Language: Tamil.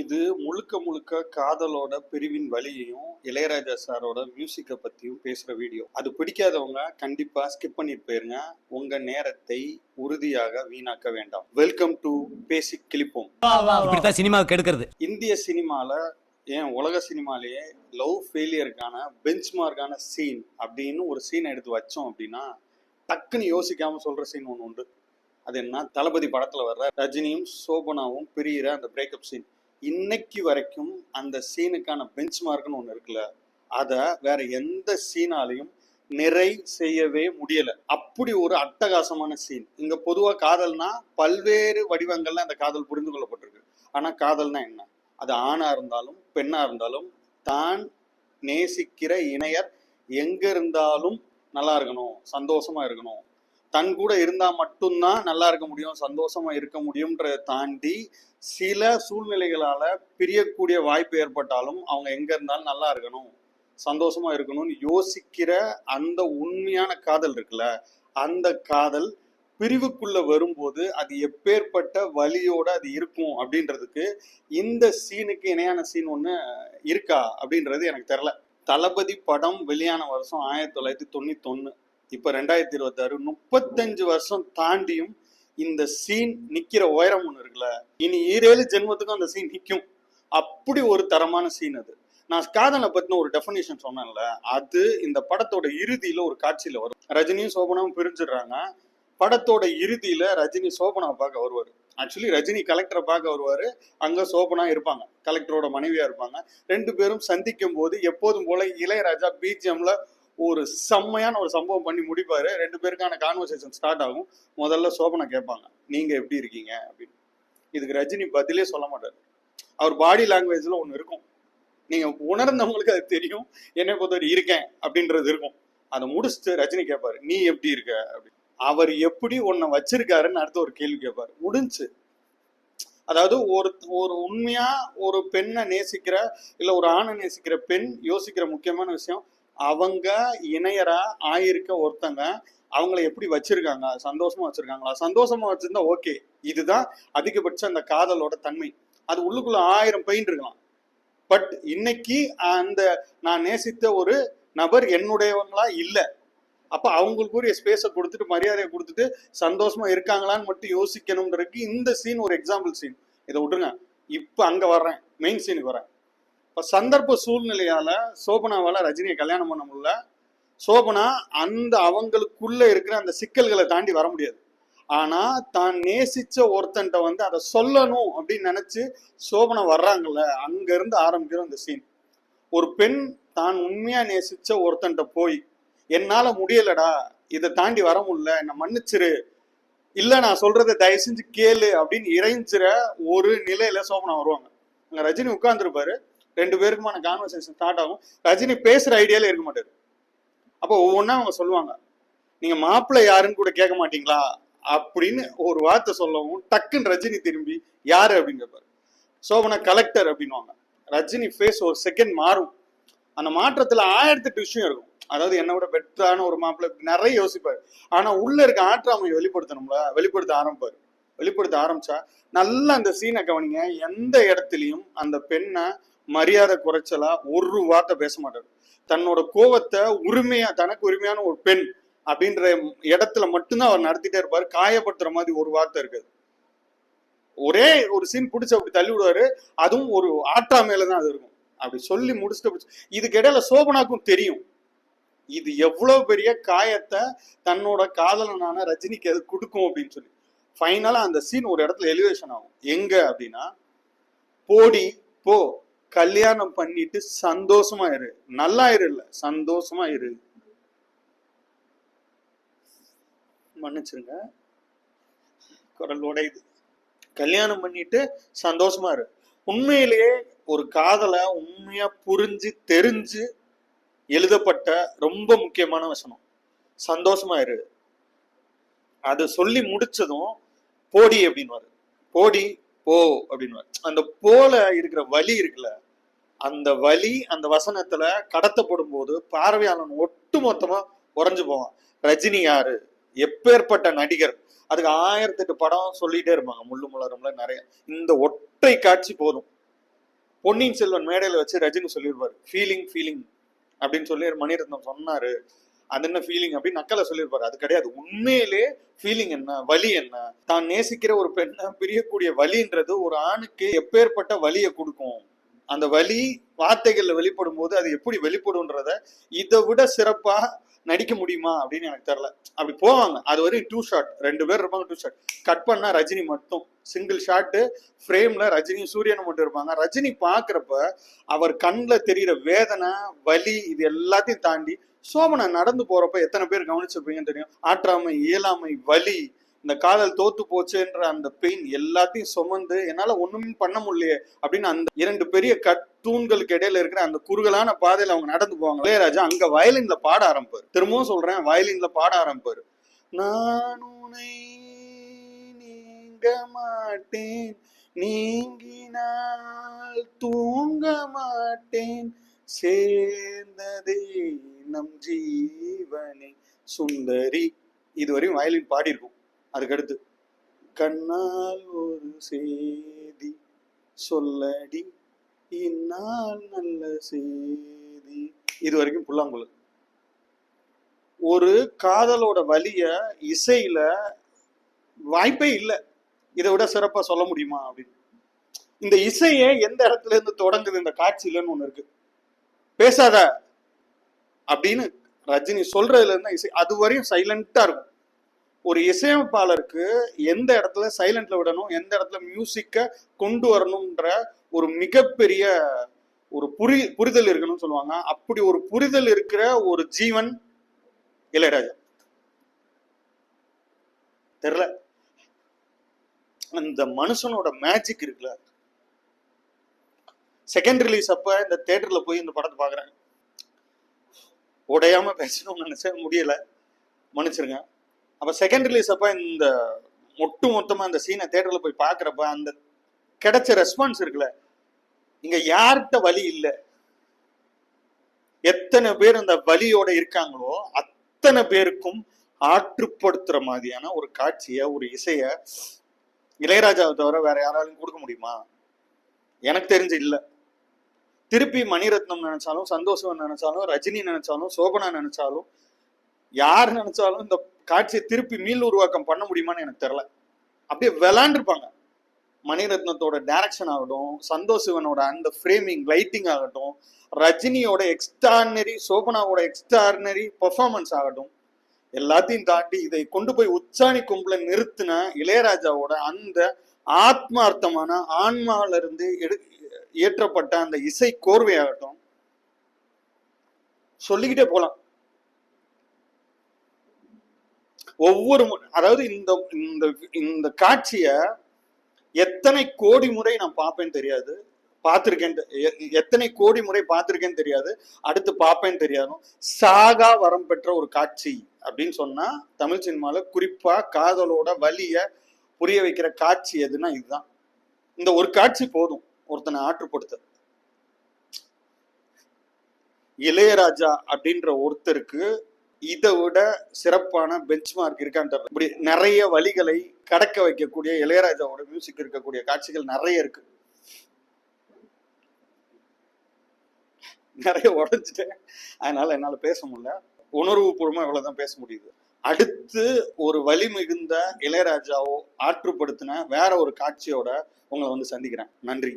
இது முழுக்க முழுக்க காதலோட பிரிவின் வலியையும் இளையராஜா சாரோட மியூசிக்கை பத்தியும் பேசுற வீடியோ. அது பிடிக்காதவங்க கண்டிப்பா ஸ்கிப் பண்ணிட்டு போயிருங்க. உங்க நேரத்தை உறுதியாக வீணாக்க வேண்டாம். வெல்கம் டு பேசி கிளிப்போம். இப்படித்தான் சினிமா கெடுக்கிறது. இந்திய சினிமால ஏன் உலக சினிமாலேயே லவ் ஃபெயிலியருக்கான பெஞ்ச்மார்க்கான சீன் அப்படின்னு ஒரு சீன் எடுத்து வச்சோம் அப்படின்னா டக்குன்னு யோசிக்காம சொல்ற சீன் ஒன்று உண்டு. அது என்ன? தளபதி படத்துல வர்ற ரஜினியும் சோபனாவும் பிரியிற அந்த பிரேக்கப் சீன். இன்னைக்கு வரைக்கும் அந்த சீனுக்கான பெஞ்ச் மார்க்னு ஒன்று இருக்குல்ல, அதை வேற எந்த சீனாலையும் நிறை செய்யவே முடியல. அப்படி ஒரு அட்டகாசமான சீன். இங்க பொதுவா காதல்னா பல்வேறு வடிவங்கள்ல அந்த காதல் புரிந்து கொள்ளப்பட்டிருக்கு. ஆனா காதல்னா என்ன? அது ஆணா இருந்தாலும் பெண்ணா இருந்தாலும் தான் நேசிக்கிற இணையர் எங்க இருந்தாலும் நல்லா இருக்கணும், சந்தோஷமா இருக்கணும், தன் கூட இருந்தா மட்டும்தான் நல்லா இருக்க முடியும், சந்தோஷமா இருக்க முடியும்ன்றதை தாண்டி சில சூழ்நிலைகளால பிரியக்கூடிய வாய்ப்பு ஏற்பட்டாலும் அவங்க எங்க இருந்தாலும் நல்லா இருக்கணும், சந்தோஷமா இருக்கணும்னு யோசிக்கிற அந்த உண்மையான காதல் இருக்குல்ல, அந்த காதல் பிரிவுக்குள்ள வரும்போது அது எப்பேற்பட்ட வலியோட அது இருக்கும் அப்படின்றதுக்கு இந்த சீனுக்கு இணையான சீன் ஒண்ணு இருக்கா அப்படின்றது எனக்கு தெரியல. தளபதி படம் வெளியான வருஷம் 1991. இப்ப 2026, 35 வருஷம் தாண்டியும் இந்த சீன் நிக்கிற உயரம் ஒண்ணு இருக்குல்ல, இனி 7 ஜென்மத்துக்கும் அந்த சீன் நிக்கும். அப்படி ஒரு தரமான சீன் அது. நான் காதலை பத்தின ஒரு டெஃபினேஷன் சொன்னேன்ல, அது இந்த படத்தோட இறுதியில ஒரு காட்சியில வரும். ரஜினியும் சோபனாவும் பிரிஞ்சிடுறாங்க. படத்தோட இறுதியில ரஜினி சோபனாவை பார்க்க வருவாரு. ஆக்சுவலி ரஜினி கலெக்டரை பார்க்க வருவாரு, அங்க சோபனா இருப்பாங்க, கலெக்டரோட மனைவியா இருப்பாங்க. ரெண்டு பேரும் சந்திக்கும் போது எப்போதும் போல இளையராஜா பிஜிஎம்ல ஒரு செம்மையான ஒரு சம்பவம் பண்ணி முடிப்பாரு. ரெண்டு பேருக்கான கான்வர்சேஷன் ஸ்டார்ட் ஆகும். முதல்ல சோபனா கேட்பாங்க, நீங்க எப்படி இருக்கீங்க அப்படின்னு. இதுக்கு ரஜினி பதிலே சொல்ல மாட்டாரு. அவர் பாடி லாங்குவேஜ்ல ஒண்ணு இருக்கும், நீங்க உணர்ந்தவங்களுக்கு அது தெரியும். என்னை பொறுத்தவரை இருக்கேன் அப்படின்றது இருக்கும். அதை முடிச்சுட்டு ரஜினி கேட்பாரு, நீ எப்படி இருக்க அப்படின்னு. அவர் எப்படி உன்னை வச்சிருக்காருன்னு அடுத்த ஒரு கேள்வி கேட்பாரு. முடிஞ்சு. அதாவது ஒரு உண்மையா ஒரு பெண்ணை நேசிக்கிற இல்ல ஒரு ஆணை நேசிக்கிற பெண் யோசிக்கிற முக்கியமான விஷயம், அவங்க இணையரா ஆயிருக்க ஒருத்தங்க அவங்கள எப்படி வச்சிருக்காங்க, சந்தோஷமா வச்சிருக்காங்களா? சந்தோஷமா வச்சிருந்தா ஓகே, இதுதான் அதிகபட்சம் அந்த காதலோட தன்மை. அது உள்ளுக்குள்ள 1000 பெயின் இருக்கலாம். பட் இன்னைக்கு அந்த நான் நேசித்த ஒரு நபர் என்னுடையவங்களா இல்லை, அப்ப அவங்களுக்குரிய ஸ்பேஸை கொடுத்துட்டு மரியாதையை கொடுத்துட்டு சந்தோஷமா இருக்காங்களான்னு மட்டும் யோசிக்கணும்ன்றதுக்கு இந்த சீன் ஒரு எக்ஸாம்பிள் சீன். இதை விட்டுருங்க. இப்ப அங்க வர்றேன், மெயின் சீனுக்கு வரேன். இப்ப சந்தர்ப்ப சூழ்நிலையால சோபனாவால ரஜினியை கல்யாணம் பண்ண முடியல. சோபனா அந்த அவங்களுக்குள்ள இருக்கிற அந்த சிக்கல்களை தாண்டி வர முடியாது. ஆனா தான் நேசிச்ச ஒருத்தன்ட்ட அதை சொல்லணும் அப்படின்னு நினைச்சு சோபனா வர்றாங்கல்ல, அங்க இருந்து ஆரம்பிக்கிற அந்த சீன். ஒரு பெண் தான் உண்மையா நேசிச்ச ஒருத்தன்ட்ட போய், என்னால முடியலடா, இதை தாண்டி வர முடியல, என்ன மன்னிச்சிரு, இல்ல நான் சொல்றதை தயவு செஞ்சு கேளு அப்படின்னு இறைஞ்சிற ஒரு நிலையில சோபனா வருவாங்க. அங்க ரஜினி உட்கார்ந்துருப்பாரு. ரெண்டு பேருக்குமான கான்வர்சேஷன் ஸ்டார்ட் ஆகும். ரஜினி பேசுற ஐடியால இருக்க மாட்டாரு. அப்போ ஒவ்வொன்னா அவங்க சொல்லுவாங்க, நீங்க மாப்பிள்ளை யாருன்னு கூட கேட்க மாட்டீங்களா அப்படின்னு ஒரு வார்த்தை சொல்லவும் டக்குன்னு ரஜினி திரும்பி யாரு அப்படின்னு கேட்பாரு. சோபனா கலெக்டர் அப்படின்வாங்க. ரஜினி ஃபேஸ் ஒரு செகண்ட் மாறும். அந்த மாற்றத்துல 1008 விஷயம் இருக்கும். அதாவது என்னை விட பெட்டரான ஒரு மாப்பிள்ளை நிறைய யோசிப்பாரு. ஆனா உள்ள இருக்க ஆற்றாமையை வெளிப்படுத்தணும்ல, வெளிப்படுத்த ஆரம்பிச்சா நல்லா அந்த சீனை கவனிங்க. எந்த இடத்துலயும் அந்த பெண்ணை மரியாதை குறைச்சலா ஒரு வார்த்தை பேச மாட்டாரு. தன்னோட கோவத்தை உரிமையா, தனக்கு உரிமையான ஒரு பெண் அப்படின்ற இடத்துல மட்டும்தான் அவர் நடத்திட்டே இருப்பாரு. காயப்படுத்துற மாதிரி ஒரு வார்த்தை இருக்காது. ஒரே ஒரு சீன் பிடிச்சி அப்படி தள்ளி விடுவாரு. அதுவும் ஒரு ஆற்றாமையில தான் அது இருக்கும். அப்படி சொல்லி முடிச்சுட்டு இதுக்கு இடையில சோபனாக்கும் தெரியும் இது எவ்வளவு பெரிய காயத்தை தன்னோட காதலனான ரஜினிக்கு அது கொடுக்கும் அப்படின்னு சொல்லி. ஃபைனலா அந்த சீன் ஒரு இடத்துல எலிவேஷன் ஆகும். எங்க அப்படின்னா, போடி போ, கல்யாணம் பண்ணிட்டு சந்தோஷமா இரு, நல்லா இரு, இல்ல சந்தோஷமா இரு. மன்னிச்சிருங்க, குரல் உடையுது. கல்யாணம் பண்ணிட்டு சந்தோஷமா இரு. உண்மையிலேயே ஒரு காதலை உண்மையா புரிஞ்சு தெரிஞ்சு எழுதப்பட்ட ரொம்ப முக்கியமான வசனம் சந்தோஷமா இரு. அது சொல்லி முடிச்சதும் போடி அப்படின்னு, போடி போ அப்படின்னு. அந்த போல இருக்கிற வலி இருக்குல்ல, அந்த வலி அந்த வசனத்துல கடத்தப்படும் போது பார்வையாளன் ஒட்டு மொத்தமா உறைஞ்சு போவான். ரஜினி யாரு, எப்பேற்பட்ட நடிகர், அதுக்கு 1008 படம் சொல்லிட்டே இருப்பாங்க. முள்ளு மலரும்ல நிறைய. இந்த ஒற்றை காட்சி போதும் பொன்னியின் செல்வன் மேடையில வச்சு ரஜினி சொல்லியிருப்பாரு ஃபீலிங் ஃபீலிங் அப்படின்னு சொல்லி மணிரத்னம் சொன்னாரு. அது என்ன ஃபீலிங் அப்படின்னு நக்கலை சொல்லியிருப்பாரு. அது கிடையாது. உண்மையிலே ஃபீலிங் என்ன, வலி என்ன, தான் நேசிக்கிற ஒரு பெண்ணை பிரியக்கூடிய வலின்றது ஒரு ஆணுக்கு எப்பேற்பட்ட வலியை கொடுக்கும். அந்த வலி வார்த்தைகள்ல வெளிப்படும் போது அது எப்படி வெளிப்படும்ன்றத இதை விட சிறப்பா நடிக்க முடியுமா அப்படின்னு எனக்கு தெரியல. அப்படி போவாங்க. அது வரையும் 2 ஷாட், 2 பேர் இருப்பாங்க. 2 ஷாட் கட் பண்ணா ரஜினி மட்டும் சிங்கிள் ஷாட்டு ஃப்ரேம்ல ரஜினி சூரியனை மட்டும் இருப்பாங்க. ரஜினி பாக்குறப்ப அவர் கண்ணில் தெரிகிற வேதனை, வலி, இது எல்லாத்தையும் தாண்டி சோபனை நடந்து போறப்ப எத்தனை பேர் கவனிச்சிருப்பீங்கன்னு தெரியும். ஆற்றாமை, இயலாமை, வலி, இந்த காதல் தோத்து போச்சுன்ற அந்த பெயின் எல்லாத்தையும் சுமந்து என்னால ஒண்ணுமே பண்ண முடியலையே அப்படின்னு அந்த 2 பெரிய தூண்களுக்கு இடையில இருக்கிற அந்த குறுகலான பாதையில அவங்க நடந்து போவாங்க. இளையராஜா அங்க வயலின்ல பாட ஆரம்பிப்பாரு. திரும்பவும் சொல்றேன், வயலின்ல பாட ஆரம்பிப்பாரு. நான் உன்னை நீங்க மாட்டேன், நீங்கினால் தூங்க மாட்டேன், சேர்ந்ததே நம் ஜீவனே சுந்தரி. இதுவரையும் வயலின் பாடி இருக்கும். அதுக்கடுத்து கண்ணால் ஒரு சேதி சொல்லடி, இந்நாள் நல்ல சேதி. இது வரைக்கும் புல்லாங்குழல். ஒரு காதலோட வலிய இசையில வாய்ப்பே இல்லை. இதை விட சிறப்பா சொல்ல முடியுமா அப்படின்னு. இந்த இசையை எந்த இடத்துல இருந்து தொடங்குது இந்த காட்சியிலன்னு ஒண்ணு இருக்கு. பேசாத அப்படின்னு ரஜினி சொல்றதுல இருந்து இசை அது வரையும் சைலண்டா இருக்கும். ஒரு இசையமைப்பாளருக்கு எந்த இடத்துல சைலண்ட்ல விடணும், எந்த இடத்துல மியூசிக்க கொண்டு வரணும்ன்ற ஒரு மிகப்பெரிய ஒரு புரிதல் இருக்கணும்னு சொல்லுவாங்க. அப்படி ஒரு புரிதல் இருக்கிற ஒரு ஜீவன் இளையராஜா. தெரியல, அந்த மனுஷனோட மேஜிக் இருக்குல்ல. செகண்ட் ரிலீஸ் அப்ப இந்த தியேட்டர்ல போய் இந்த படத்தை பாக்குறேன். உடையாம பேசணும்னு நினைச்ச முடியல, மன்னிச்சிருங்க. அப்ப செகண்ட் ரிலீஸ் அப்ப இந்த மொத்தமா அந்த சீனை தியேட்டர்ல போய் பாக்குறப்ப அந்த கிடைச்ச ரெஸ்பான்ஸ் இருக்குல்ல, இங்க யார்கிட்ட வலி இல்லை, எத்தனை பேர் அந்த வலியோட இருக்காங்களோ அத்தனை பேருக்கும் ஆற்றுப்படுத்துற மாதிரியான ஒரு காட்சிய, ஒரு இசைய இளையராஜாவை தவிர வேற யாராலும் கொடுக்க முடியுமா? எனக்கு தெரிஞ்சு இல்ல. திருப்பி மணிரத்னம் நினைச்சாலும், சந்தோஷம் நினைச்சாலும், ரஜினி நினைச்சாலும், சோபனா நினைச்சாலும், யார் நினைச்சாலும் இந்த காட்சியை திருப்பி மீள் உருவாக்கம் பண்ண முடியுமான்னு எனக்கு தெரியல. அப்படியே விளாண்டுருப்பாங்க. மணிரத்னத்தோட டைரக்ஷன் ஆகட்டும், சந்தோஷ் சிவனோட அந்த ஃப்ரேமிங், லைட்டிங் ஆகட்டும், ரஜினியோட எக்ஸ்ட்ரானரி, சோபனாவோட எக்ஸ்ட்ரானரி பெர்ஃபார்மன்ஸ் ஆகட்டும், எல்லாத்தையும் தாண்டி இதை கொண்டு போய் உச்சாணி கும்பல நிறுத்தின இளையராஜாவோட அந்த ஆத்மார்த்தமான ஆன்மாவில இருந்து இயற்றப்பட்ட அந்த இசை கோர்வையாகட்டும், சொல்லிக்கிட்டே போலாம். ஒவ்வொரு அதாவது இந்த காட்சிய எத்தனை கோடி முறை நான் பார்ப்பேன்னு தெரியாது, பார்த்திருக்கேன், எத்தனை கோடி முறை பார்த்திருக்கேன்னு தெரியாது, அடுத்து பார்ப்பேன்னு தெரியாது. சாகா வரம் பெற்ற ஒரு காட்சி அப்படின்னு சொன்னா தமிழ் சினிமால குறிப்பா காதலோட வலிய புரிய வைக்கிற காட்சி எதுன்னா இதுதான். இந்த ஒரு காட்சி போதும் ஒருத்தனை ஆற்றுப்படுத்த. இளையராஜா அப்படின்ற ஒருத்தருக்கு இதை விட சிறப்பான பெஞ்ச்மார்க் இருக்கான்னு தெரியல. இப்படி நிறைய வழிகளை கடக்க வைக்கக்கூடிய இளையராஜாவோட மியூசிக் இருக்கக்கூடிய காட்சிகள் நிறைய இருக்கு. நிறைய உடஞ்சிட்டேன், அதனால என்னால பேச முடியல. உணர்வு பூர்வமா இவ்வளவுதான் பேச முடியுது. அடுத்து ஒரு வலி மிகுந்த இளையராஜாவோ ஆற்றுப்படுத்தின வேற ஒரு காட்சியோட உங்களை வந்து சந்திக்கிறேன். நன்றி.